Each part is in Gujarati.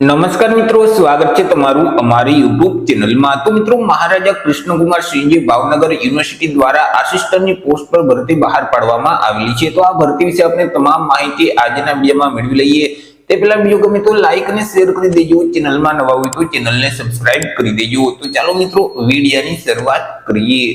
નમસ્કાર મિત્રો, સ્વાગત છે તમારું અમારી યુટ્યુબ ચેનલમાં। તો મિત્રો, મહારાજા કૃષ્ણકુમાર સિંહજી ભાવનગર યુનિવર્સિટી દ્વારા આસિસ્ટન્ટની પોસ્ટ પર ભરતી બહાર પાડવામાં આવેલી છે। તો આ ભરતી વિશે આપણે તમામ માહિતી આજના વિડીયોમાં મેળવી લઈએ। તે પહેલા વિડીયો ગમે તો લાઈક અને શેર કરી દેજો, ચેનલમાં નવા હોય તો ચેનલને સબસ્ક્રાઇબ કરી દેજો। તો ચાલો મિત્રો, વિડીયોની શરૂઆત કરીએ।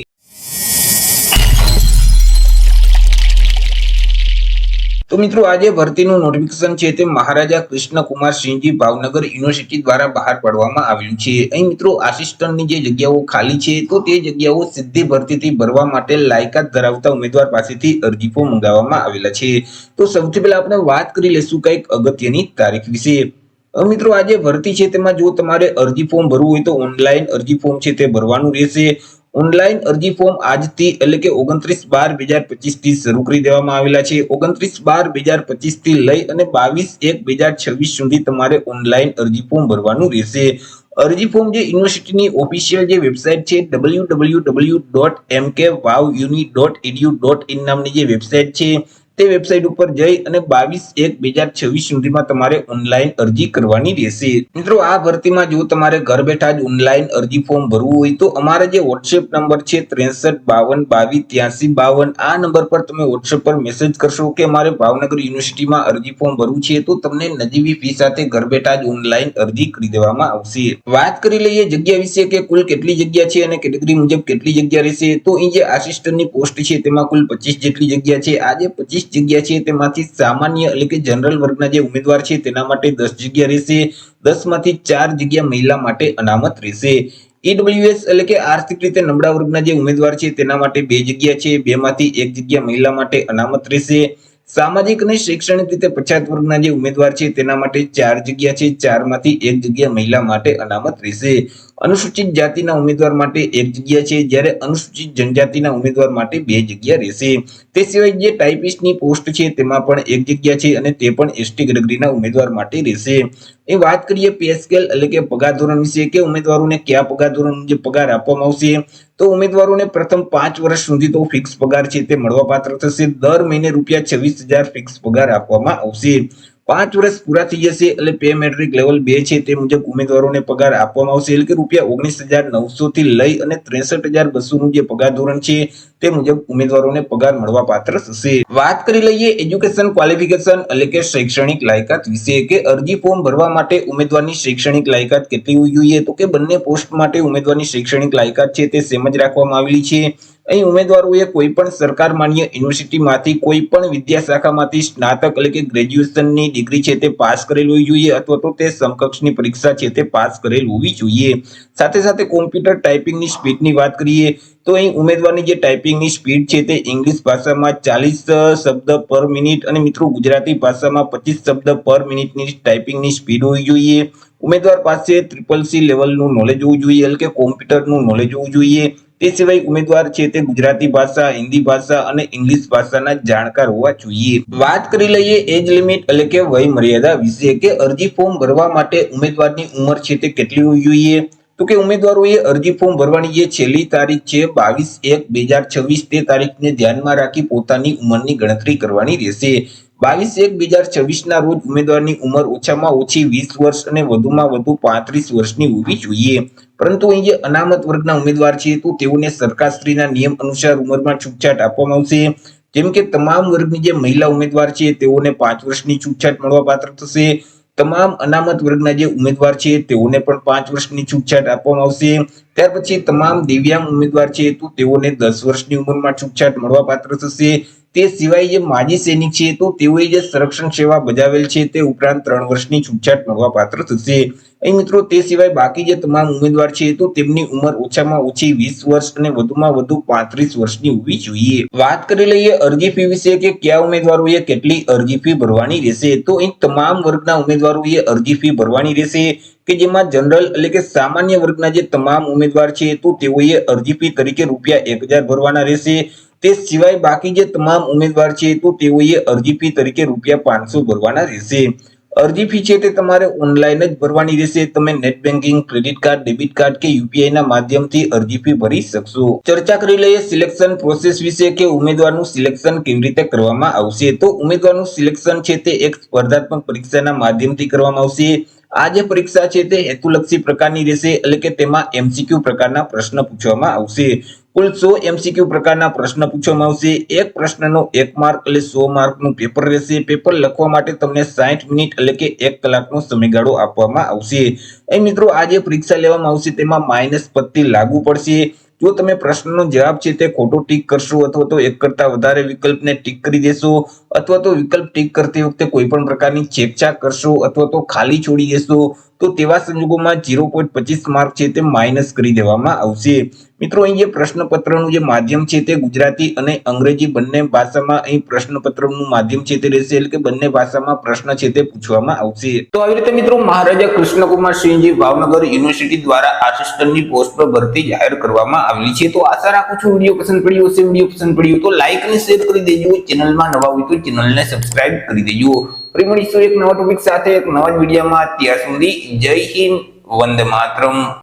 તો મિત્રો, આજે ભરતીનું નોટિફિકેશન છે તે મહારાજા કૃષ્ણકુમાર સિંહજી ભાવનગર યુનિવર્સિટી દ્વારા બહાર પાડવામાં આવ્યું છે। અહીં મિત્રો, આસિસ્ટન્ટની જે જગ્યાઓ ખાલી છે તો તે જગ્યાઓ સીધી ભરતીથી ભરવા માટે લાયકાત ધરાવતા ઉમેદવાર પાસેથી અરજી ફોર્મ મંગાવવામાં આવેલા છે। તો સૌથી પહેલા આપણે વાત કરી લઈશું કંઈક અગત્યની તારીખ વિશે। મિત્રો, આજે ભરતી છે તેમાં જો તમારે અરજી ફોર્મ ભરવું હોય તો ઓનલાઈન અરજી ફોર્મ છે તે ભરવાનું રહેશે। ઓનલાઈન અરજી ફોર્મ આજથી એટલે કે 29/12/2025 થી શરૂ કરી દેવામાં આવેલા છે। 29/12/2025 થી લઈ અને 22/1/2026 સુધી તમારે ઓનલાઈન અરજી ફોર્મ ભરવાનું રહેશે। અરજી ફોર્મ જે યુનિવર્સિટીની ઓફિશિયલ જે વેબસાઇટ છે www.mkwuni.edu.in નામની જે વેબસાઇટ છે તે વેબસાઇટ ઉપર જઈ અને 22/1/2026 સુધીમાં તમારે ઓનલાઈન અરજી કરવાની રહેશે। મિત્રો, આ ભરતીમાં જો તમારે ઘર બેઠા જ ઓનલાઈન અરજી ફોર્મ ભરવું હોય તો અમારા જે WhatsApp નંબર છે 6352228352 આ નંબર પર તમે WhatsApp પર મેસેજ કરશો કે મારે ભાવનગર યુનિવર્સિટીમાં અરજી ફોર્મ ભરવું છે તો તમને નજીવી ફી સાથે ઘર બેઠા જ ઓનલાઈન અરજી કરી દેવામાં આવશે। વાત કરી લઈએ જગ્યા વિશે કે કુલ કેટલી જગ્યા છે અને કેટેગરી મુજબ કેટલી જગ્યા રહેશે। તો અહીં જે આસિસ્ટન્ટની પોસ્ટ છે તેમાં કુલ 25 જેટલી જગ્યા છે। આ જે 25 જગ્યા છે તેમાંથી સામાન્ય એટલે કે જનરલ વર્ગના જે ઉમેદવાર છે તેના માટે 10 જગ્યા રહેશે। 10 માંથી 4 જગ્યા મહિલા માટે અનામત રહેશે। ઈડબ્લ્યુએસ એટલે કે આર્થિક રીતે નબળા વર્ગના જે ઉમેદવાર છે તેના માટે 2 જગ્યા છે। 2 માંથી 1 જગ્યા મહિલા માટે અનામત રહેશે। સામાજિક અને શૈક્ષણિક રીતે પછાત વર્ગના જે ઉમેદવાર છે તેના માટે 4 જગ્યા છે। 4 માંથી 1 જગ્યા મહિલા માટે અનામત રહેશે। અનુસૂચિત જાતિના ઉમેદવાર માટે 1 જગ્યા છે, જ્યારે અનુસૂચિત જનજાતિના ઉમેદવાર માટે 2 જગ્યા રહેશે। તે સિવાય જે ટાઈપિસ્ટની પોસ્ટ છે તેમાં પણ 1 જગ્યા છે અને તે પણ એસટી કેટેગરીના ઉમેદવાર માટે રહેશે। એ વાત કરીએ પે સ્કેલ એટલે કે પગાર ધોરણ વિશે કે ઉમેદવારોને કયા પગાર ધોરણ મુજબ પગાર આપવામાં આવશે। તો ઉમેદવારોને પ્રથમ 5 વર્ષ સુધી તો ફિક્સ પગાર છે તે મળવાપાત્ર થશે। દર મહિને ₹26,000 ફિક્સ પગાર આપવામાં આવશે। 5 વર્ષ પૂરા થઈ જશે એટલે પે મેટ્રિક લેવલ 2 છે તે મુજબ ઉમેદવારોને પગાર આપવામાં આવશે એટલે કે ₹19,900 થી લઈ અને 63,200 નું જે પગાર ધોરણ છે તે મુજબ ઉમેદવારોને પગાર મળવાપાત્ર થશે। વાત કરી લઈએ એજ્યુકેશન ક્વોલિફિકેશન એટલે કે શૈક્ષણિક લાયકાત વિશે કે અરજી ફોર્મ ભરવા માટે ઉમેદવારની શૈક્ષણિક લાયકાત કેટલી હોવી જોઈએ। તો કે બંને પોસ્ટ માટે ઉમેદવારની શૈક્ષણિક લાયકાત છે તે સેમ જ રાખવામાં આવેલી છે। અહીં ઉમેદવારોએ કોઈ પણ સરકાર માન્ય યુનિવર્સિટીમાંથી કોઈ પણ વિદ્યા શાખામાંથી સ્નાતક એટલે કે ગ્રેજ્યુએશનની ડિગ્રી છે તે પાસ કરેલ હોવી જોઈએ અથવા તો તે સમકક્ષની પરીક્ષા છે તે પાસ કરેલ હોવી જોઈએ। સાથે સાથે કોમ્પ્યુટર ટાઈપિંગની સ્પીડની વાત કરીએ તો અહીં ઉમેદવારની જે ટાઈપિંગની સ્પીડ છે તે ઇંગ્લિશ ભાષામાં 40 શબ્દ પર મિનિટ અને મિત્રો ગુજરાતી ભાષામાં 25 શબ્દ પર મિનિટની ટાઈપિંગની સ્પીડ હોવી જોઈએ। ઉમેદવાર પાસે CCC લેવલનું નોલેજ હોવું જોઈએ એટલે કે કોમ્પ્યુટરનું નોલેજ હોવું જોઈએ। તે સિવાય ઉમેદવાર છે તે ગુજરાતી ભાષા, હિન્દી ભાષા અને ઇંગ્લિશ ભાષાના જાણકાર હોવા જોઈએ। વાત કરી લઈએ એજ લિમિટ એટલે કે વય મર્યાદા વિશે કે અરજી ફોર્મ ભરવા માટે ઉમેદવારની ઉંમર છે તે કેટલી હોવી જોઈએ। તો કે ઉમેદવારોએ અરજી ફોર્મ ભરવાની જે છેલ્લી તારીખ છે 22/1/2026 તે તારીખને ધ્યાનમાં રાખી પોતાની ઉંમરની ગણતરી કરવાની રહેશે। 22/1/2026 ના રોજ ઉમેદવારની ઉંમર ઓછામાં ઓછી 20 વર્ષ અને વધુમાં વધુ 35 વર્ષની હોવી જોઈએ। પરંતુ અહીં જે અનામત વર્ગના ઉમેદવાર છે તો તેઓને સરકારશ્રીના નિયમ અનુસાર ઉંમરમાં છૂટછાટ આપવામાં આવશે। જેમ કે તમામ વર્ગની જે મહિલા ઉમેદવાર છે તેઓને 5 વર્ષની છૂટછાટ મળવાપાત્ર થશે। તમામ અનામત વર્ગના જે ઉમેદવાર છે તેઓને પણ 5 વર્ષની છૂટછાટ આપવામાં આવશે। ત્યાર પછી તમામ દિવ્યાંગ ઉમેદવાર છે તો તેઓને 10 વર્ષની ઉંમરમાં છૂટછાટ મળવાપાત્ર થશે। તે સિવાય જે માજી સૈનિક છે તો તેઓએ જે સંરક્ષણ સેવા બજાવેલ છે તે ઉપરાંત 3 વર્ષની છૂટછાટ મળવાપાત્ર થશે। અહીં મિત્રો તે સિવાય બાકી જે તમામ ઉમેદવાર છે તો તેમની ઉંમર ઓછામાં ઓછી 20 વર્ષ અને વધુમાં વધુ 35 વર્ષની હોવી જોઈએ। વાત કરી લઈએ અરજી ફી વિશે કે કયા ઉમેદવારોએ કેટલી અરજી ફી ભરવાની રહેશે। તો અહીં તમામ વર્ગના ઉમેદવારોએ અરજી ફી ભરવાની રહેશે કે જેમાં જનરલ એટલે કે સામાન્ય વર્ગના જે તમામ ઉમેદવાર છે તો તેઓએ અરજી ફી તરીકે ₹1,000 ભરવાના રહેશે। તે સિવાય બાકી જે તમામ ઉમેદવાર છે તો તેઓએ અરજી ફી તરીકે ₹500 ભરવાના રહેશે। અરજી ફી છે તે તમારે ઓનલાઈન જ ભરવાની રહેશે। તમે net banking, credit card, debit card કે યુપીઆઈ ના માધ્યમથી અરજી ફી ભરી શકશો। ચર્ચા કરી લઈએ સિલેક્શન પ્રોસેસ વિશે કે ઉમેદવારનું સિલેક્શન કેવી રીતે કરવામાં આવશે। તો ઉમેદવારનું સિલેક્શન છે તે એક સ્પર્ધાત્મક પરીક્ષાના માધ્યમથી કરવામાં આવશે। આ જે પરીક્ષા છે તે હેતુલક્ષી પ્રકારની રહેશે, એટલે કે તેમાં MCQ પ્રકારના પ્રશ્ન પૂછવામાં આવશે. કુલ 100 MCQ પ્રકારના પ્રશ્ન પૂછવામાં આવશે. એક પ્રશ્નનો 1 માર્ક એટલે 100 માર્કનું પેપર રહેશે. પેપર લખવા માટે તમને 60 મિનિટ એટલે કે 1 કલાકનો સમયગાળો આપવામાં આવશે. અહીં મિત્રો આ જે પરીક્ષા લેવામાં આવશે તેમાં માઇનસ પદ્ધતિ લાગુ પડશે. જો તમે પ્રશ્નનો જવાબ છે તે ખોટો ટીક કરશો અથવા તો એક કરતા વધારે વિકલ્પને ટીક કરી દેશો અથવા તો વિકલ્પ ટીક કરતી વખતે કોઈ પણ પ્રકારની છેકછાક કરશો અથવા તો ખાલી છોડી દેશો તો તેવા સંજોગોમાં 0.25 માર્ક છે તે માઇનસ કરી દેવામાં આવશે. મિત્રો અહીં જે પ્રશ્નપત્રનું જે માધ્યમ છે તે ગુજરાતી અને અંગ્રેજી બંને ભાષામાં અહીં પ્રશ્નપત્રનું માધ્યમ છે તે રહેશે, એટલે કે બંને ભાષામાં પ્રશ્ન છે તે પૂછવામાં આવશે. તો આવી રીતે મિત્રો મહારાજા કૃષ્ણકુમાર સિંહજી ભાવનગર યુનિવર્સિટી દ્વારા આસિસ્ટન્ટની પોસ્ટ પર ભરતી જાહેર કરવામાં આવેલી છે. તો આશા રાખું છું વિડીયો પસંદ પડ્યો હશે. વિડીયો પસંદ પડ્યો તો લાઈક અને શેર કરી દેજો. ચેનલમાં નવા હોય તો ચેનલને સબસ્ક્રાઇબ કરી દેજો. ફરી મળીશું એક નવા ટોપિક સાથે એક નવા વિડીયોમાં. ત્યાર સુધી જય હિન્દ, વંદે માતરમ.